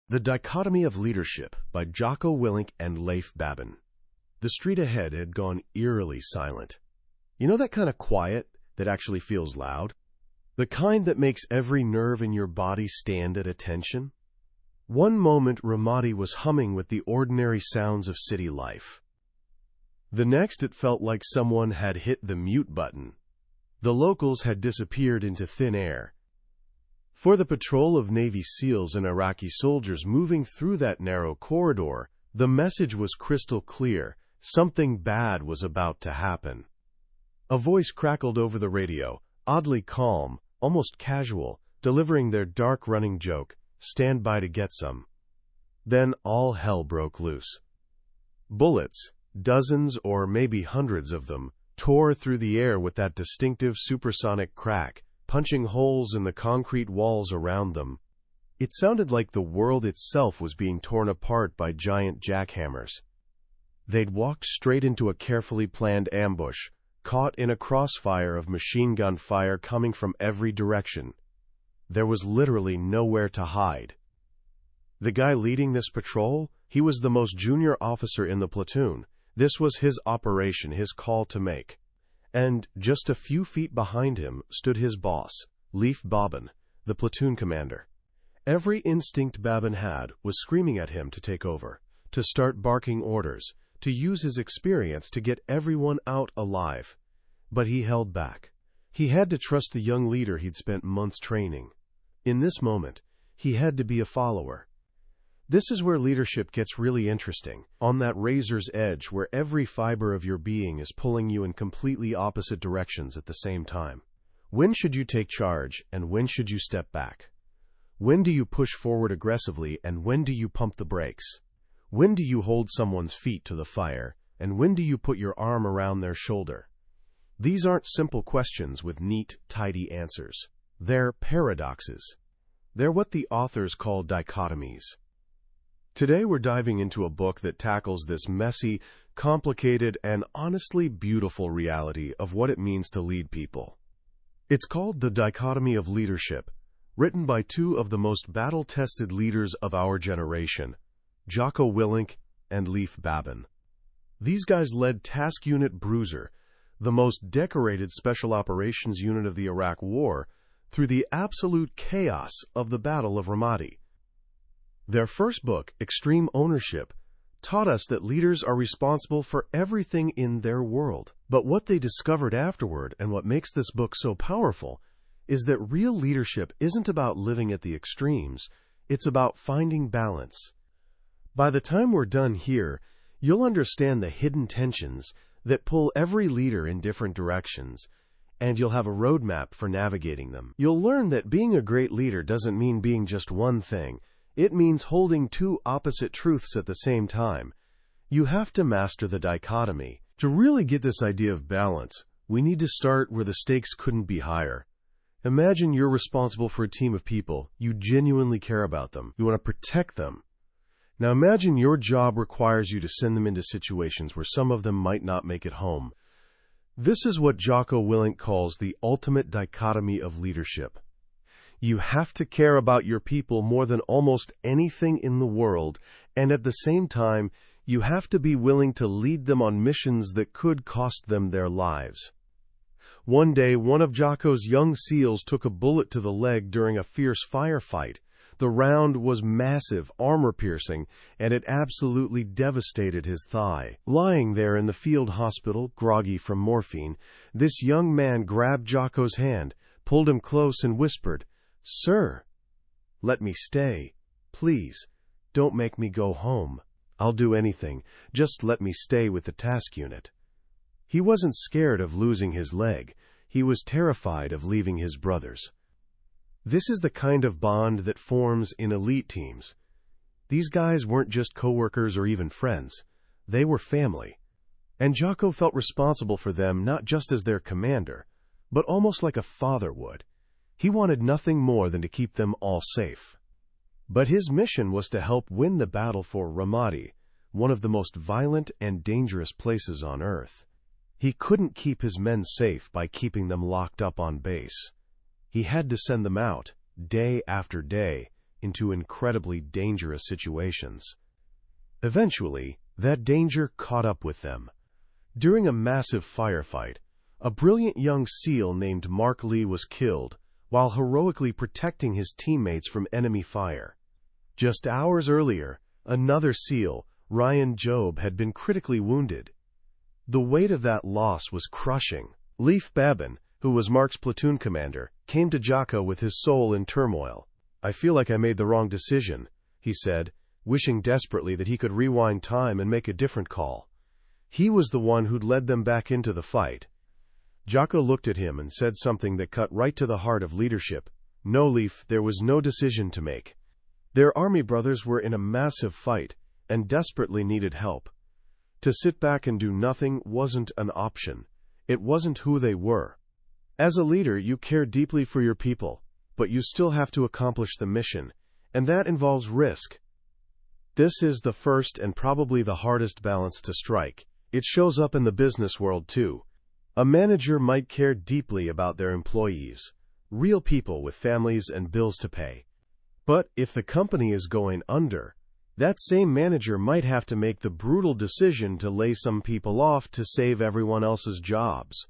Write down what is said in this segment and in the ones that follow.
The Dichotomy of Leadership by Jocko Willink and Leif Babin. The street ahead had gone eerily silent. You know that kind of quiet that actually feels loud? The kind that makes every nerve in your body stand at attention? One moment Ramadi was humming with the ordinary sounds of city life. The next it felt like someone had hit the mute button. The locals had disappeared into thin air. For the patrol of Navy SEALs and Iraqi soldiers moving through that narrow corridor, the message was crystal clear: something bad was about to happen. A voice crackled over the radio, oddly calm, almost casual, delivering their dark running joke, "Stand by to get some." Then all hell broke loose. Bullets, dozens or maybe hundreds of them, tore through the air with that distinctive supersonic crack, punching holes in the concrete walls around them. It sounded like the world itself was being torn apart by giant jackhammers. They'd walked straight into a carefully planned ambush, caught in a crossfire of machine gun fire coming from every direction. There was literally nowhere to hide. The guy leading this patrol, he was the most junior officer in the platoon. This was his operation, his call to make. And just a few feet behind him stood his boss, Leif Babin, the platoon commander. Every instinct Babin had was screaming at him to take over, to start barking orders, to use his experience to get everyone out alive. But he held back. He had to trust the young leader he'd spent months training. In this moment, he had to be a follower. This is where leadership gets really interesting, on that razor's edge where every fiber of your being is pulling you in completely opposite directions at the same time. When should you take charge, and when should you step back? When do you push forward aggressively, and when do you pump the brakes? When do you hold someone's feet to the fire, and when do you put your arm around their shoulder? These aren't simple questions with neat, tidy answers. They're paradoxes. They're what the authors call dichotomies. Today we're diving into a book that tackles this messy, complicated, and honestly beautiful reality of what it means to lead people. It's called The Dichotomy of Leadership, written by two of the most battle-tested leaders of our generation, Jocko Willink and Leif Babin. These guys led Task Unit Bruiser, the most decorated special operations unit of the Iraq War, through the absolute chaos of the Battle of Ramadi. Their first book, Extreme Ownership, taught us that leaders are responsible for everything in their world. But what they discovered afterward, and what makes this book so powerful, is that real leadership isn't about living at the extremes, it's about finding balance. By the time we're done here, you'll understand the hidden tensions that pull every leader in different directions, and you'll have a roadmap for navigating them. You'll learn that being a great leader doesn't mean being just one thing. It means holding two opposite truths at the same time. You have to master the dichotomy. To really get this idea of balance, we need to start where the stakes couldn't be higher. Imagine you're responsible for a team of people. You genuinely care about them. You want to protect them. Now imagine your job requires you to send them into situations where some of them might not make it home. This is what Jocko Willink calls the ultimate dichotomy of leadership. You have to care about your people more than almost anything in the world, and at the same time, you have to be willing to lead them on missions that could cost them their lives. One day, one of Jocko's young SEALs took a bullet to the leg during a fierce firefight. The round was massive, armor-piercing, and it absolutely devastated his thigh. Lying there in the field hospital, groggy from morphine, this young man grabbed Jocko's hand, pulled him close, and whispered, "Sir, let me stay. Please, don't make me go home. I'll do anything. Just let me stay with the task unit." He wasn't scared of losing his leg. He was terrified of leaving his brothers. This is the kind of bond that forms in elite teams. These guys weren't just coworkers or even friends. They were family. And Jocko felt responsible for them not just as their commander, but almost like a father would. He wanted nothing more than to keep them all safe. But his mission was to help win the battle for Ramadi, one of the most violent and dangerous places on Earth. He couldn't keep his men safe by keeping them locked up on base. He had to send them out, day after day, into incredibly dangerous situations. Eventually, that danger caught up with them. During a massive firefight, a brilliant young SEAL named Mark Lee was killed while heroically protecting his teammates from enemy fire. Just hours earlier, another SEAL, Ryan Job, had been critically wounded. The weight of that loss was crushing. Leif Babin, who was Mark's platoon commander, came to Jocko with his soul in turmoil. "I feel like I made the wrong decision," he said, wishing desperately that he could rewind time and make a different call. He was the one who'd led them back into the fight. Jocko looked at him and said something that cut right to the heart of leadership. "No, Leif, there was no decision to make. Their army brothers were in a massive fight and desperately needed help. To sit back and do nothing wasn't an option. It wasn't who they were. As a leader, you care deeply for your people, but you still have to accomplish the mission, and that involves risk." This is the first and probably the hardest balance to strike. It shows up in the business world too. A manager might care deeply about their employees, real people with families and bills to pay. But if the company is going under, that same manager might have to make the brutal decision to lay some people off to save everyone else's jobs.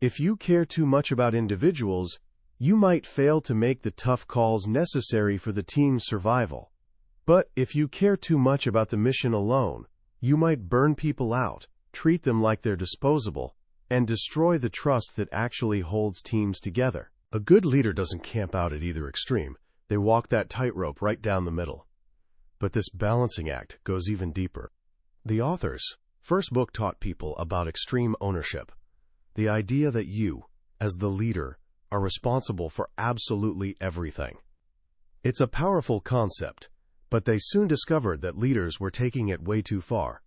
If you care too much about individuals, you might fail to make the tough calls necessary for the team's survival. But if you care too much about the mission alone, you might burn people out, treat them like they're disposable, and destroy the trust that actually holds teams together. A good leader doesn't camp out at either extreme. They walk that tightrope right down the middle. But this balancing act goes even deeper. The author's first book taught people about extreme ownership, the idea that you, as the leader, are responsible for absolutely everything. It's a powerful concept, but they soon discovered that leaders were taking it way too far.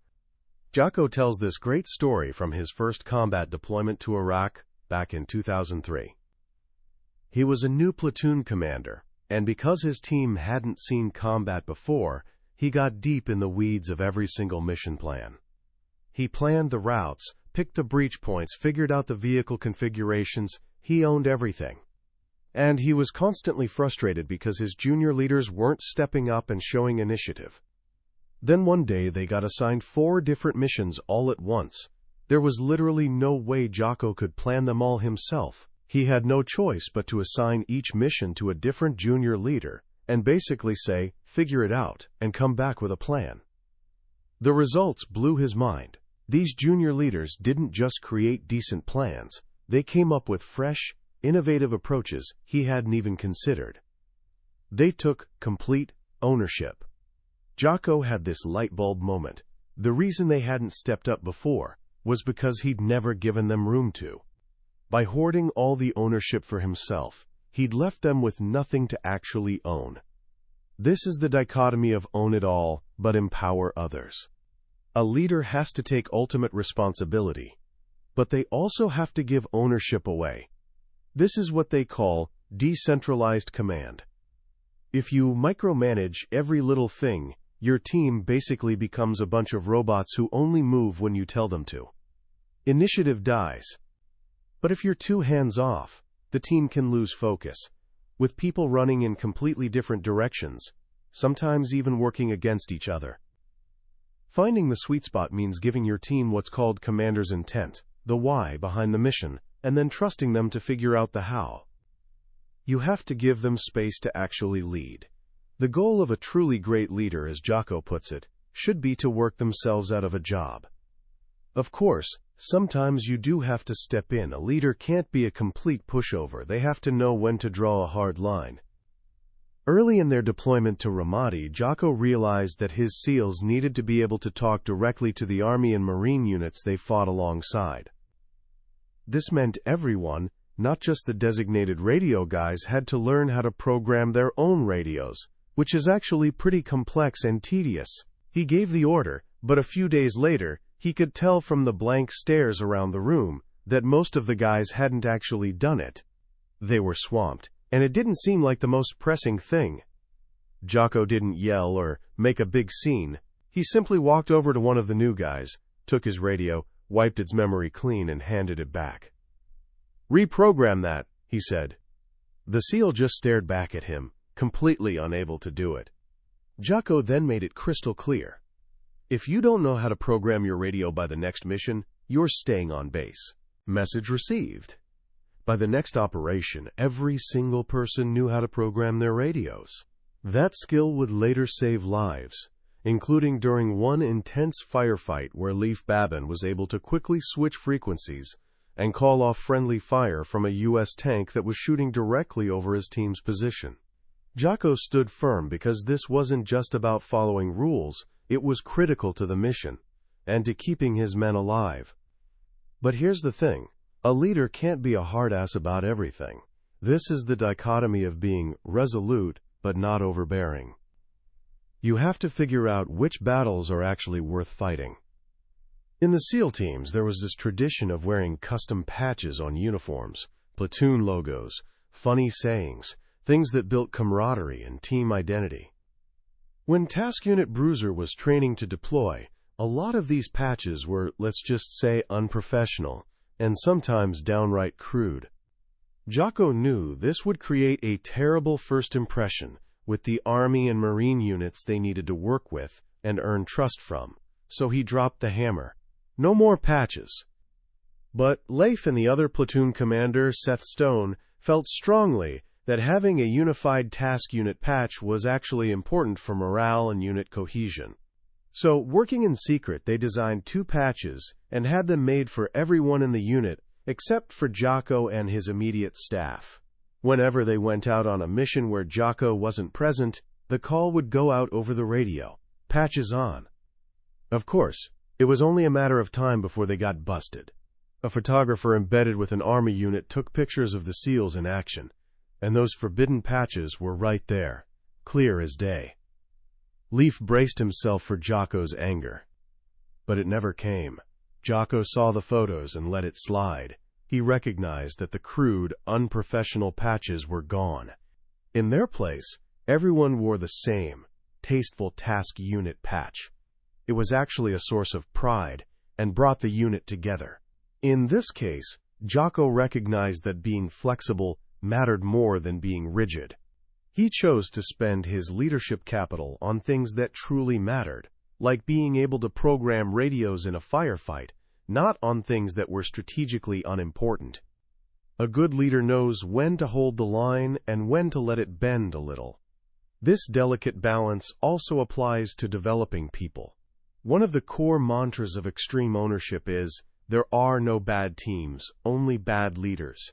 Jocko tells this great story from his first combat deployment to Iraq back in 2003. He was a new platoon commander, and because his team hadn't seen combat before, he got deep in the weeds of every single mission plan. He planned the routes, picked the breach points, figured out the vehicle configurations. He owned everything. And he was constantly frustrated because his junior leaders weren't stepping up and showing initiative. Then one day they got assigned 4 different missions all at once. There was literally no way Jocko could plan them all himself. He had no choice but to assign each mission to a different junior leader and basically say, "Figure it out," and come back with a plan. The results blew his mind. These junior leaders didn't just create decent plans, they came up with fresh, innovative approaches he hadn't even considered. They took complete ownership. Jocko had this light bulb moment. The reason they hadn't stepped up before was because he'd never given them room to. By hoarding all the ownership for himself, he'd left them with nothing to actually own. This is the dichotomy of own it all, but empower others. A leader has to take ultimate responsibility, but they also have to give ownership away. This is what they call decentralized command. If you micromanage every little thing, your team basically becomes a bunch of robots who only move when you tell them to. Initiative dies. But if you're too hands-off, the team can lose focus, with people running in completely different directions, sometimes even working against each other. Finding the sweet spot means giving your team what's called commander's intent, the why behind the mission, and then trusting them to figure out the how. You have to give them space to actually lead. The goal of a truly great leader, as Jocko puts it, should be to work themselves out of a job. Of course, sometimes you do have to step in. A leader can't be a complete pushover. They have to know when to draw a hard line. Early in their deployment to Ramadi, Jocko realized that his SEALs needed to be able to talk directly to the Army and Marine units they fought alongside. This meant everyone, not just the designated radio guys, had to learn how to program their own radios, which is actually pretty complex and tedious. He gave the order, but a few days later, he could tell from the blank stares around the room that most of the guys hadn't actually done it. They were swamped, and it didn't seem like the most pressing thing. Jocko didn't yell or make a big scene. He simply walked over to one of the new guys, took his radio, wiped its memory clean, and handed it back. "Reprogram that," he said. The SEAL just stared back at him, completely unable to do it. Jocko then made it crystal clear. If you don't know how to program your radio by the next mission, you're staying on base. Message received. By the next operation, every single person knew how to program their radios. That skill would later save lives, including during one intense firefight where Leif Babin was able to quickly switch frequencies and call off friendly fire from a U.S. tank that was shooting directly over his team's position. Jocko stood firm because this wasn't just about following rules, it was critical to the mission and to keeping his men alive. But here's the thing, a leader can't be a hard-ass about everything. This is the dichotomy of being resolute but not overbearing. You have to figure out which battles are actually worth fighting. In the SEAL teams, there was this tradition of wearing custom patches on uniforms, platoon logos, funny sayings, things that built camaraderie and team identity. When Task Unit Bruiser was training to deploy, a lot of these patches were, let's just say, unprofessional, and sometimes downright crude. Jocko knew this would create a terrible first impression with the Army and Marine units they needed to work with and earn trust from, so he dropped the hammer. No more patches. But Leif and the other platoon commander, Seth Stone, felt strongly that having a unified task unit patch was actually important for morale and unit cohesion. So, working in secret, they designed 2 patches and had them made for everyone in the unit except for Jocko and his immediate staff. Whenever they went out on a mission where Jocko wasn't present, the call would go out over the radio, patches on. Of course, it was only a matter of time before they got busted. A photographer embedded with an Army unit took pictures of the SEALs in action, and those forbidden patches were right there, clear as day. Leif braced himself for Jocko's anger. But it never came. Jocko saw the photos and let it slide. He recognized that the crude, unprofessional patches were gone. In their place, everyone wore the same, tasteful task unit patch. It was actually a source of pride and brought the unit together. In this case, Jocko recognized that being flexible mattered more than being rigid. He chose to spend his leadership capital on things that truly mattered, like being able to program radios in a firefight, not on things that were strategically unimportant. A good leader knows when to hold the line and when to let it bend a little. This delicate balance also applies to developing people. One of the core mantras of extreme ownership is, there are no bad teams, only bad leaders.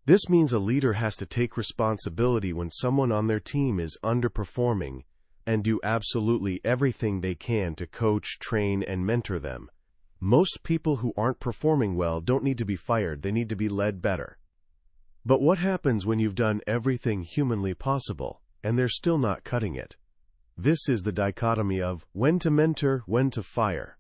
This means a leader has to take responsibility when someone on their team is underperforming and do absolutely everything they can to coach, train, and mentor them. Most people who aren't performing well don't need to be fired, they need to be led better. But what happens when you've done everything humanly possible and they're still not cutting it? This is the dichotomy of when to mentor, when to fire.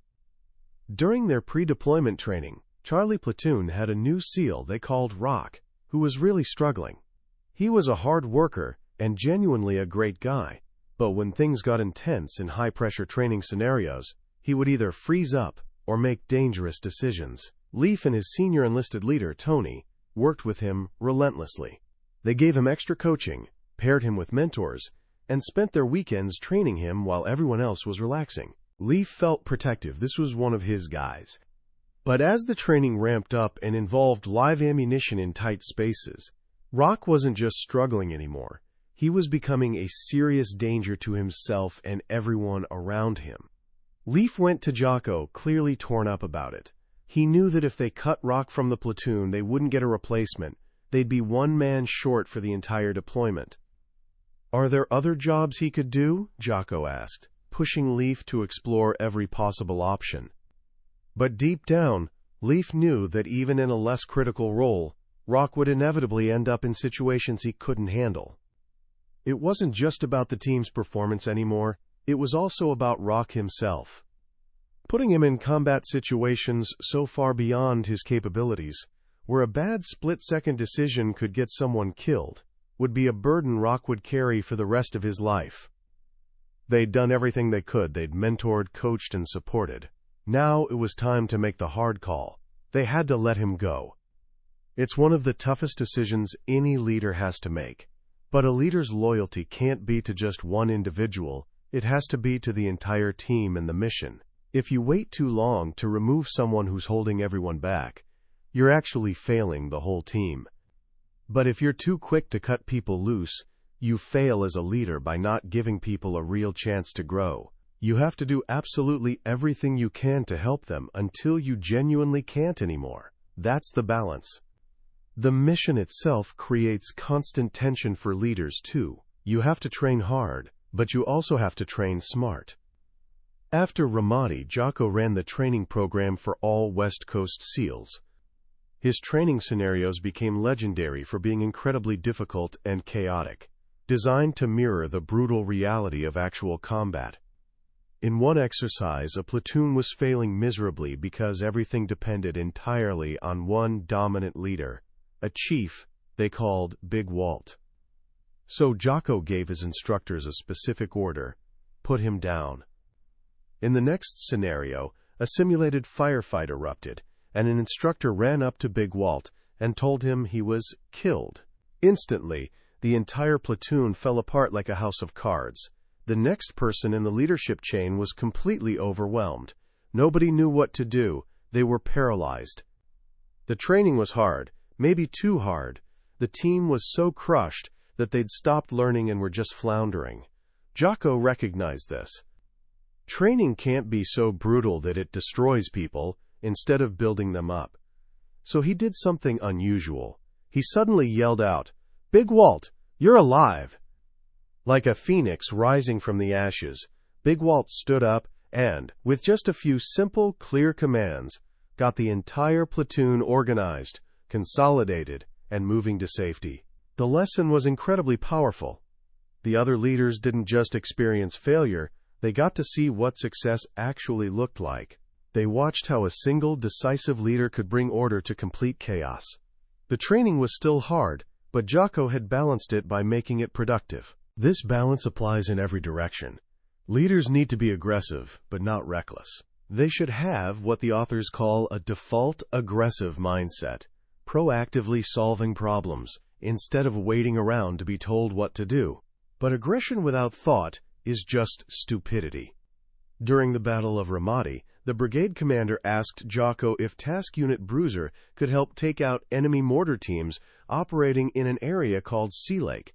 During their pre-deployment training, Charlie Platoon had a new SEAL they called Rock, who was really struggling. He was a hard worker and genuinely a great guy, but when things got intense in high-pressure training scenarios, he would either freeze up or make dangerous decisions. Leif and his senior enlisted leader, Tony, worked with him relentlessly. They gave him extra coaching, paired him with mentors, and spent their weekends training him while everyone else was relaxing. Leif felt protective. This was one of his guys. But as the training ramped up and involved live ammunition in tight spaces, Rock wasn't just struggling anymore. He was becoming a serious danger to himself and everyone around him. Leif went to Jocko, clearly torn up about it. He knew that if they cut Rock from the platoon, they wouldn't get a replacement. They'd be one man short for the entire deployment. Are there other jobs he could do? Jocko asked, pushing Leif to explore every possible option. But deep down, Leif knew that even in a less critical role, Rock would inevitably end up in situations he couldn't handle. It wasn't just about the team's performance anymore, it was also about Rock himself. Putting him in combat situations so far beyond his capabilities, where a bad split-second decision could get someone killed, would be a burden Rock would carry for the rest of his life. They'd done everything they could. They'd mentored, coached, and supported. Now it was time to make the hard call. They had to let him go. It's one of the toughest decisions any leader has to make. But a leader's loyalty can't be to just one individual, it has to be to the entire team and the mission. If you wait too long to remove someone who's holding everyone back, you're actually failing the whole team. But if you're too quick to cut people loose, you fail as a leader by not giving people a real chance to grow. You have to do absolutely everything you can to help them until you genuinely can't anymore. That's the balance. The mission itself creates constant tension for leaders too. You have to train hard, but you also have to train smart. After Ramadi, Jocko ran the training program for all West Coast SEALs. His training scenarios became legendary for being incredibly difficult and chaotic, designed to mirror the brutal reality of actual combat. In one exercise, a platoon was failing miserably because everything depended entirely on one dominant leader, a chief they called Big Walt. So Jocko gave his instructors a specific order: put him down. In the next scenario, a simulated firefight erupted, and an instructor ran up to Big Walt and told him he was killed. Instantly, the entire platoon fell apart like a house of cards. The next person in the leadership chain was completely overwhelmed. Nobody knew what to do. They were paralyzed. The training was hard, maybe too hard. The team was so crushed that they'd stopped learning and were just floundering. Jocko recognized this. Training can't be so brutal that it destroys people instead of building them up. So he did something unusual. He suddenly yelled out, "Big Walt, you're alive!" Like a phoenix rising from the ashes, Big Walt stood up and, with just a few simple, clear commands, got the entire platoon organized, consolidated, and moving to safety. The lesson was incredibly powerful. The other leaders didn't just experience failure, they got to see what success actually looked like. They watched how a single, decisive leader could bring order to complete chaos. The training was still hard, but Jocko had balanced it by making it productive. This balance applies in every direction. Leaders need to be aggressive, but not reckless. They should have what the authors call a default aggressive mindset, proactively solving problems, instead of waiting around to be told what to do. But aggression without thought is just stupidity. During the Battle of Ramadi, the brigade commander asked Jocko if Task Unit Bruiser could help take out enemy mortar teams operating in an area called Sea Lake.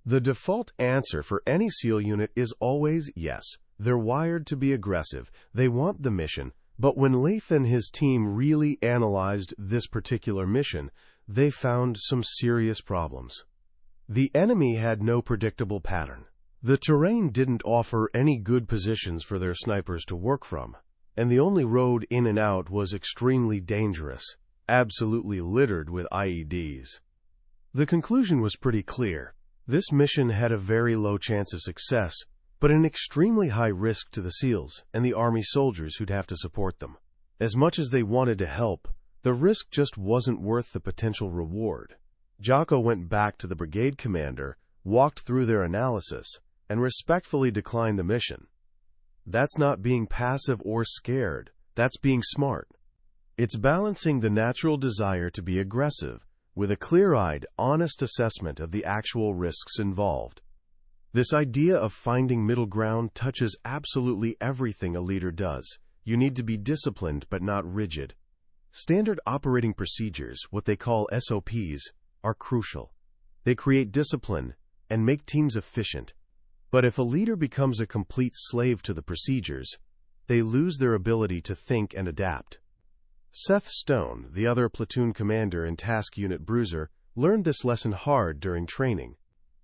The default answer for any SEAL unit is always yes. They're wired to be aggressive. They want the mission. But when Leif and his team really analyzed this particular mission, they found some serious problems. The enemy had no predictable pattern. The terrain didn't offer any good positions for their snipers to work from, and the only road in and out was extremely dangerous, absolutely littered with IEDs. The conclusion was pretty clear. This mission had a very low chance of success, but an extremely high risk to the SEALs and the Army soldiers who'd have to support them. As much as they wanted to help, the risk just wasn't worth the potential reward. Jocko went back to the brigade commander, walked through their analysis, and respectfully declined the mission. That's not being passive or scared. That's being smart. It's balancing the natural desire to be aggressive with a clear-eyed, honest assessment of the actual risks involved. This idea of finding middle ground touches absolutely everything a leader does. You need to be disciplined but not rigid. Standard operating procedures, what they call SOPs, are crucial. They create discipline and make teams efficient. But if a leader becomes a complete slave to the procedures, they lose their ability to think and adapt. Seth Stone, the other platoon commander in Task Unit Bruiser, learned this lesson hard during training.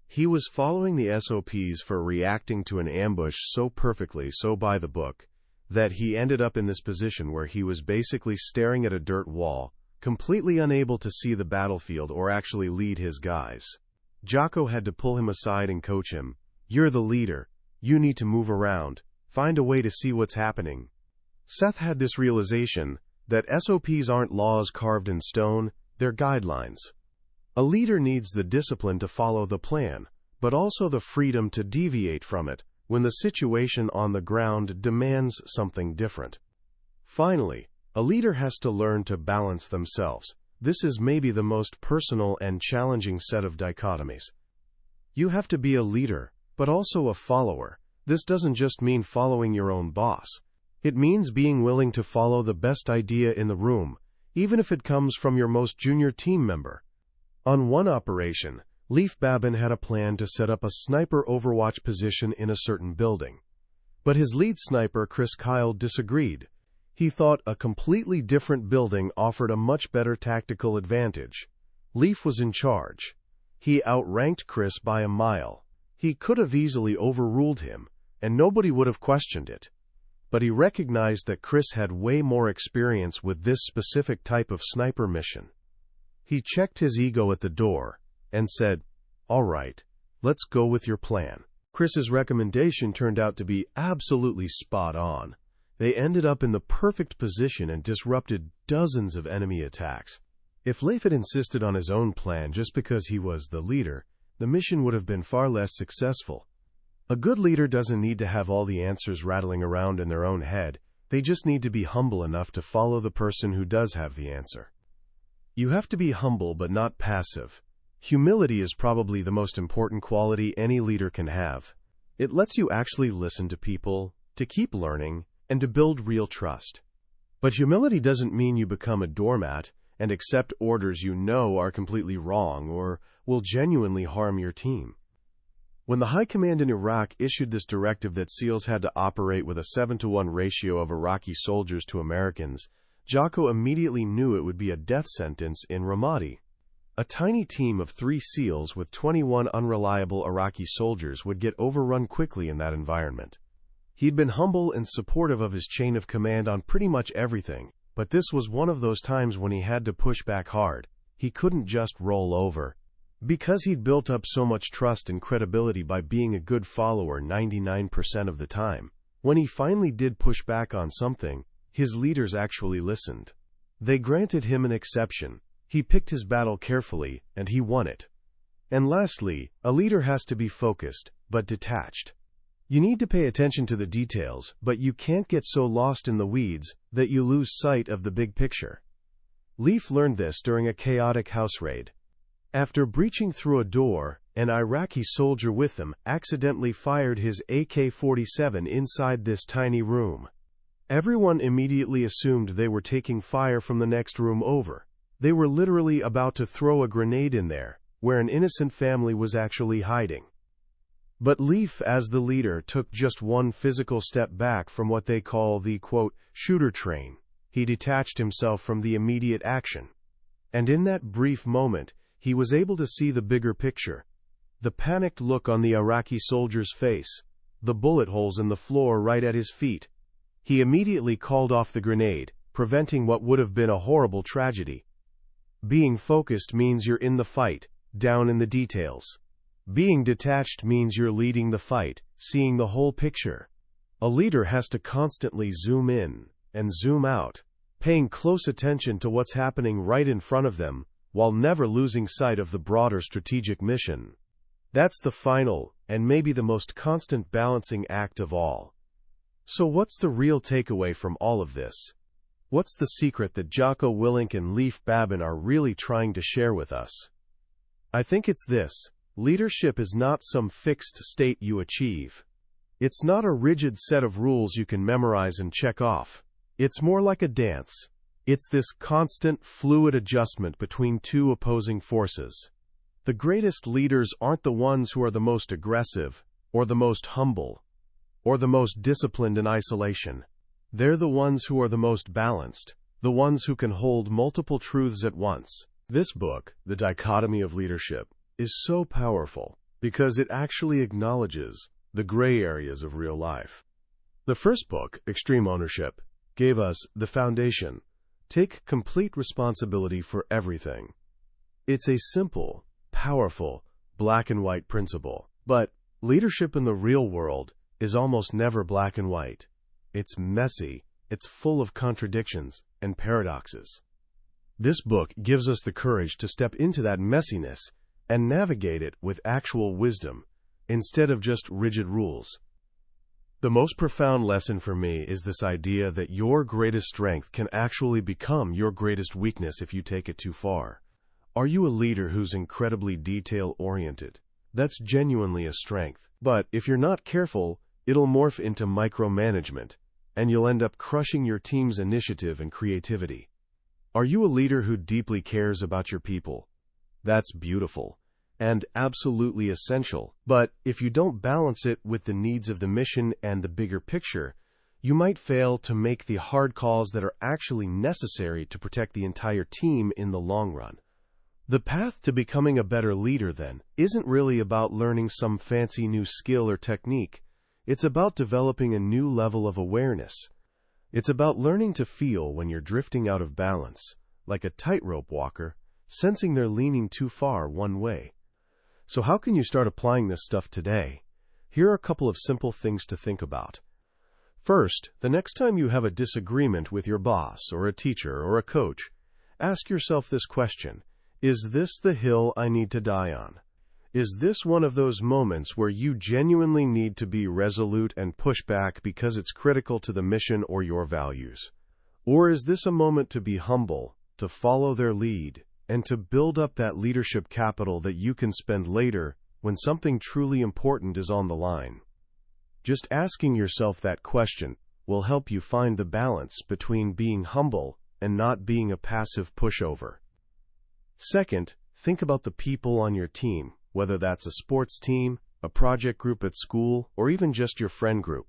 He was following the SOPs for reacting to an ambush so perfectly, so by the book, that he ended up in this position where he was basically staring at a dirt wall, completely unable to see the battlefield or actually lead his guys. Jocko had to pull him aside and coach him. "You're the leader. You need to move around. Find a way to see what's happening." Seth had this realization that SOPs aren't laws carved in stone, they're guidelines. A leader needs the discipline to follow the plan, but also the freedom to deviate from it when the situation on the ground demands something different. Finally, a leader has to learn to balance themselves. This is maybe the most personal and challenging set of dichotomies. You have to be a leader, but also a follower. This doesn't just mean following your own boss. It means being willing to follow the best idea in the room, even if it comes from your most junior team member. On one operation, Leif Babin had a plan to set up a sniper overwatch position in a certain building. But his lead sniper, Chris Kyle, disagreed. He thought a completely different building offered a much better tactical advantage. Leif was in charge. He outranked Chris by a mile. He could have easily overruled him, and nobody would have questioned it. But he recognized that Chris had way more experience with this specific type of sniper mission. He checked his ego at the door and said, "All right, let's go with your plan." Chris's recommendation turned out to be absolutely spot on. They ended up in the perfect position and disrupted dozens of enemy attacks. If Leif had insisted on his own plan just because he was the leader, the mission would have been far less successful. A good leader doesn't need to have all the answers rattling around in their own head. They just need to be humble enough to follow the person who does have the answer. You have to be humble but not passive. Humility is probably the most important quality any leader can have. It lets you actually listen to people, to keep learning, and to build real trust. But humility doesn't mean you become a doormat and accept orders you know are completely wrong or will genuinely harm your team. When the High Command in Iraq issued this directive that SEALs had to operate with a 7-to-1 ratio of Iraqi soldiers to Americans, Jocko immediately knew it would be a death sentence in Ramadi. A tiny team of 3 SEALs with 21 unreliable Iraqi soldiers would get overrun quickly in that environment. He'd been humble and supportive of his chain of command on pretty much everything, but this was one of those times when he had to push back hard. He couldn't just roll over. Because he'd built up so much trust and credibility by being a good follower 99% of the time, when he finally did push back on something, his leaders actually listened. They granted him an exception. He picked his battle carefully, and he won it. And lastly, a leader has to be focused, but detached. You need to pay attention to the details, but you can't get so lost in the weeds that you lose sight of the big picture. Leif learned this during a chaotic house raid. After breaching through a door, an Iraqi soldier with him accidentally fired his AK-47 inside this tiny room. Everyone immediately assumed they were taking fire from the next room over. They were literally about to throw a grenade in there, where an innocent family was actually hiding. But Leif, as the leader, took just one physical step back from what they call the, quote, shooter train. He detached himself from the immediate action. And in that brief moment, he was able to see the bigger picture. The panicked look on the Iraqi soldier's face, the bullet holes in the floor right at his feet. He immediately called off the grenade, preventing what would have been a horrible tragedy. Being focused means you're in the fight, down in the details. Being detached means you're leading the fight, seeing the whole picture. A leader has to constantly zoom in and zoom out, paying close attention to what's happening right in front of them, while never losing sight of the broader strategic mission. That's the final, and maybe the most constant balancing act of all. So what's the real takeaway from all of this? What's the secret that Jocko Willink and Leif Babin are really trying to share with us? I think it's this: leadership is not some fixed state you achieve. It's not a rigid set of rules you can memorize and check off. It's more like a dance. It's this constant, fluid adjustment between two opposing forces. The greatest leaders aren't the ones who are the most aggressive, or the most humble, or the most disciplined in isolation. They're the ones who are the most balanced, the ones who can hold multiple truths at once. This book, The Dichotomy of Leadership, is so powerful because it actually acknowledges the gray areas of real life. The first book, Extreme Ownership, gave us the foundation. Take complete responsibility for everything. It's a simple, powerful, black and white principle. But leadership in the real world is almost never black and white. It's messy, it's full of contradictions and paradoxes. This book gives us the courage to step into that messiness and navigate it with actual wisdom, instead of just rigid rules. The most profound lesson for me is this idea that your greatest strength can actually become your greatest weakness if you take it too far. Are you a leader who's incredibly detail-oriented? That's genuinely a strength. But if you're not careful, it'll morph into micromanagement, and you'll end up crushing your team's initiative and creativity. Are you a leader who deeply cares about your people? That's beautiful and absolutely essential. But if you don't balance it with the needs of the mission and the bigger picture, you might fail to make the hard calls that are actually necessary to protect the entire team in the long run. The path to becoming a better leader, then, isn't really about learning some fancy new skill or technique. It's about developing a new level of awareness. It's about learning to feel when you're drifting out of balance, like a tightrope walker, sensing they're leaning too far one way. So how can you start applying this stuff today? Here are a couple of simple things to think about. First, the next time you have a disagreement with your boss or a teacher or a coach, ask yourself this question: is this the hill I need to die on? Is this one of those moments where you genuinely need to be resolute and push back because it's critical to the mission or your values? Or is this a moment to be humble, to follow their lead, and to build up that leadership capital that you can spend later when something truly important is on the line? Just asking yourself that question will help you find the balance between being humble and not being a passive pushover. Second, think about the people on your team, whether that's a sports team, a project group at school, or even just your friend group.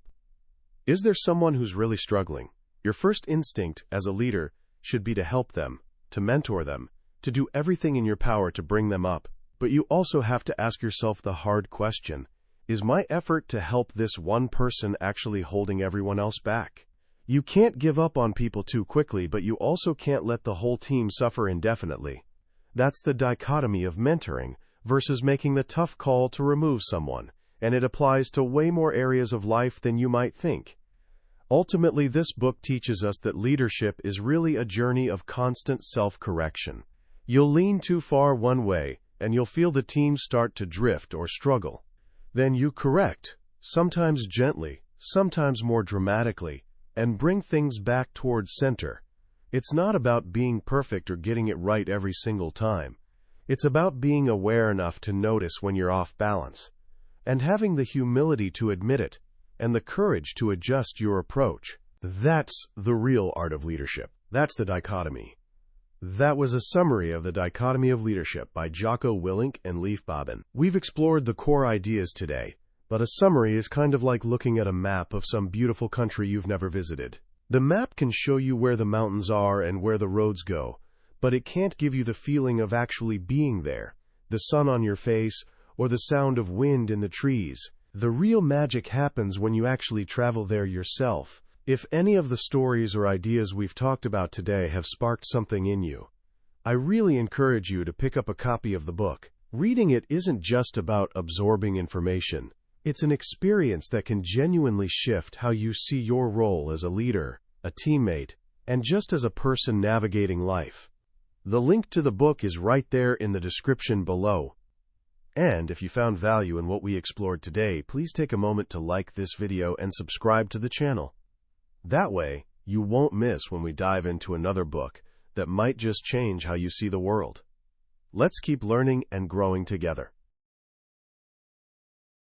Is there someone who's really struggling? Your first instinct as a leader should be to help them, to mentor them, to do everything in your power to bring them up. But you also have to ask yourself the hard question: is my effort to help this one person actually holding everyone else back? You can't give up on people too quickly, but you also can't let the whole team suffer indefinitely. That's the dichotomy of mentoring versus making the tough call to remove someone, and it applies to way more areas of life than you might think. Ultimately, this book teaches us that leadership is really a journey of constant self-correction. You'll lean too far one way, and you'll feel the team start to drift or struggle. Then you correct, sometimes gently, sometimes more dramatically, and bring things back towards center. It's not about being perfect or getting it right every single time. It's about being aware enough to notice when you're off balance, and having the humility to admit it, and the courage to adjust your approach. That's the real art of leadership. That's the dichotomy. That was a summary of The Dichotomy of Leadership by Jocko Willink and Leif Babin. We've explored the core ideas today, but a summary is kind of like looking at a map of some beautiful country you've never visited. The map can show you where the mountains are and where the roads go, but it can't give you the feeling of actually being there, the sun on your face, or the sound of wind in the trees. The real magic happens when you actually travel there yourself. If any of the stories or ideas we've talked about today have sparked something in you, I really encourage you to pick up a copy of the book. Reading it isn't just about absorbing information. It's an experience that can genuinely shift how you see your role as a leader, a teammate, and just as a person navigating life. The link to the book is right there in the description below. And if you found value in what we explored today, please take a moment to like this video and subscribe to the channel. That way, you won't miss when we dive into another book that might just change how you see the world. Let's keep learning and growing together.